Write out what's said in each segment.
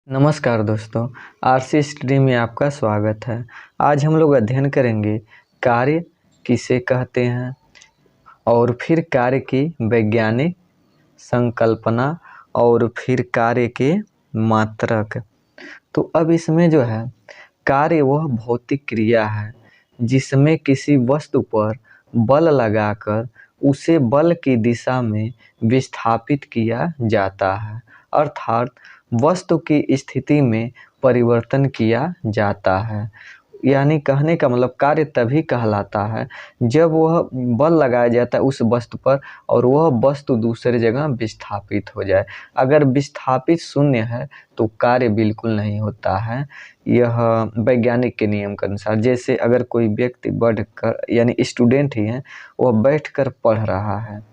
नमस्कार दोस्तों, RC study में आपका स्वागत है। आज हम लोग अध्ययन करेंगे कार्य किसे कहते हैं और फिर कार्य की वैज्ञानिक संकल्पना और फिर कार्य के मात्रक। तो अब इसमें जो है कार्य वह भौतिक क्रिया है जिसमें किसी वस्तु पर बल लगाकर उसे बल की दिशा में विस्थापित किया जाता है, अर्थात वस्तु की स्थिति में परिवर्तन किया जाता है। यानी कहने का मतलब कार्य तभी कहलाता है जब वह बल लगाया जाता है उस वस्तु पर और वह वस्तु दूसरी जगह विस्थापित हो जाए। अगर विस्थापित शून्य है तो कार्य बिल्कुल नहीं होता है, यह वैज्ञानिक के नियम के अनुसार। जैसे अगर कोई व्यक्ति बढ़कर यानी स्टूडेंट ही है, वह बैठकर पढ़ रहा है,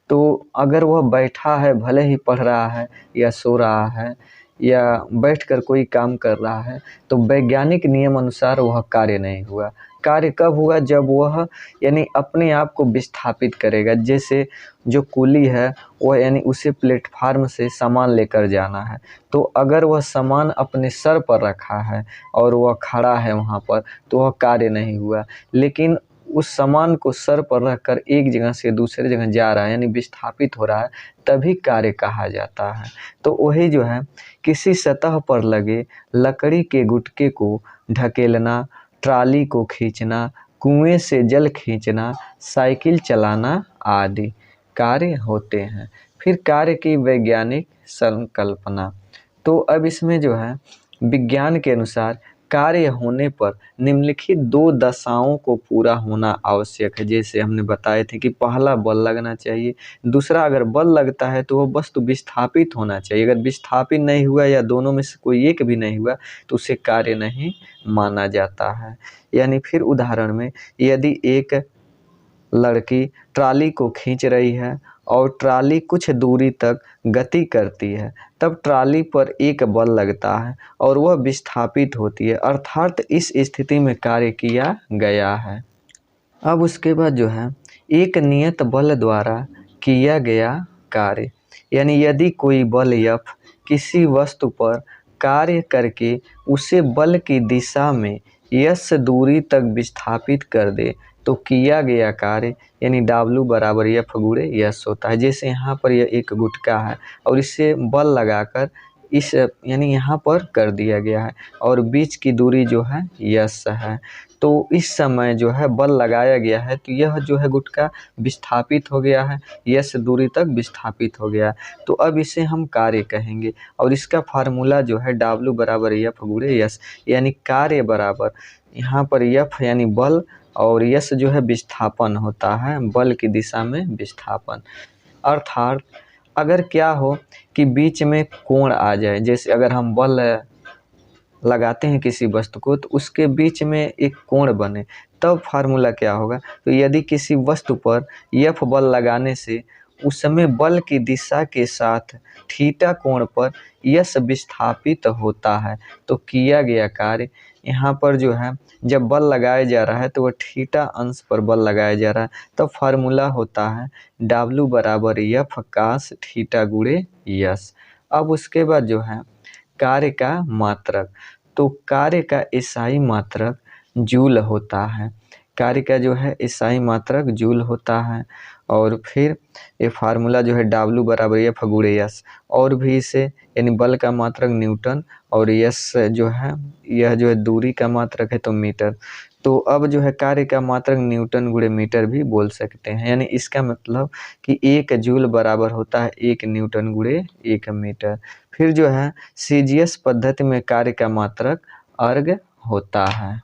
तो अगर वह बैठा है भले ही पढ़ रहा है या सो रहा है या बैठकर कोई काम कर रहा है, तो वैज्ञानिक नियम अनुसार वह कार्य नहीं हुआ। कार्य कब हुआ? जब वह यानी अपने आप को विस्थापित करेगा। जैसे जो कुली है वह यानी उसे प्लेटफार्म से सामान लेकर जाना है, तो अगर वह सामान अपने सर पर रखा है और वह खड़ा है वहाँ पर, तो वह कार्य नहीं हुआ। लेकिन उस सामान को सर पर रखकर एक जगह से दूसरे जगह जा रहा है यानी विस्थापित हो रहा है, तभी कार्य कहा जाता है। तो वही जो है किसी सतह पर लगे लकड़ी के गुटके को ढकेलना, ट्राली को खींचना, कुएं से जल खींचना, साइकिल चलाना आदि कार्य होते हैं। फिर कार्य की वैज्ञानिक संकल्पना। तो अब इसमें जो है विज्ञान के अनुसार कार्य होने पर निम्नलिखित दो दशाओं को पूरा होना आवश्यक है। जैसे हमने बताए थे कि पहला बल लगना चाहिए, दूसरा अगर बल लगता है तो वह वस्तु विस्थापित होना चाहिए। अगर विस्थापित नहीं हुआ या दोनों में से कोई एक भी नहीं हुआ तो उसे कार्य नहीं माना जाता है। यानी फिर उदाहरण में यदि एक लड़की ट्राली को खींच रही है और ट्राली कुछ दूरी तक गति करती है, तब ट्राली पर एक बल लगता है और वह विस्थापित होती है, अर्थात इस स्थिति में कार्य किया गया है। अब उसके बाद जो है एक नियत बल द्वारा किया गया कार्य, यानी यदि कोई बल F किसी वस्तु पर कार्य करके उसे बल की दिशा में S दूरी तक विस्थापित कर दे तो किया गया कार्य यानी W बराबर F गुणे S होता है। जैसे यहाँ पर यह एक गुटका है और इसे बल लगाकर इस यानी यहाँ पर कर दिया गया है और बीच की दूरी जो है S है, तो इस समय जो है बल लगाया गया है तो यह जो है गुटका विस्थापित हो गया है, S दूरी तक विस्थापित हो गया। तो अब इसे हम कार्य कहेंगे और इसका फार्मूला जो है W बराबर F गुणे S, यानी कार्य बराबर यहाँ पर F यानी बल और S जो है विस्थापन होता है, बल की दिशा में विस्थापन। अर्थात अगर क्या हो कि बीच में कोण आ जाए, जैसे अगर हम बल लगाते हैं किसी वस्तु को तो उसके बीच में एक कोण बने, तब फार्मूला क्या होगा? तो यदि किसी वस्तु पर F बल लगाने से उस समय बल की दिशा के साथ थीटा कोण पर S विस्थापित होता है तो किया गया कार्य यहाँ पर जो है जब बल लगाया जा रहा है तो वह थीटा अंश पर बल लगाया जा रहा है, तब फार्मूला होता है W बराबर F कास थीटा गुणे S। अब उसके बाद जो है कार्य का मात्रक, तो कार्य का एसआई मात्रक जूल होता है। कार्य का जो है एसआई मात्रक जूल होता है और फिर ये फार्मूला जो है W बराबर F गुणे S, और भी इसे यानी बल का मात्रक न्यूटन और S जो है यह जो है दूरी का मात्रक है तो मीटर। तो अब जो है कार्य का मात्रक न्यूटन गुणे मीटर भी बोल सकते हैं, यानी इसका मतलब कि 1 जूल बराबर होता है 1 न्यूटन गुणे 1 मीटर। फिर जो है CGS पद्धति में कार्य का मात्रक अर्ग होता है।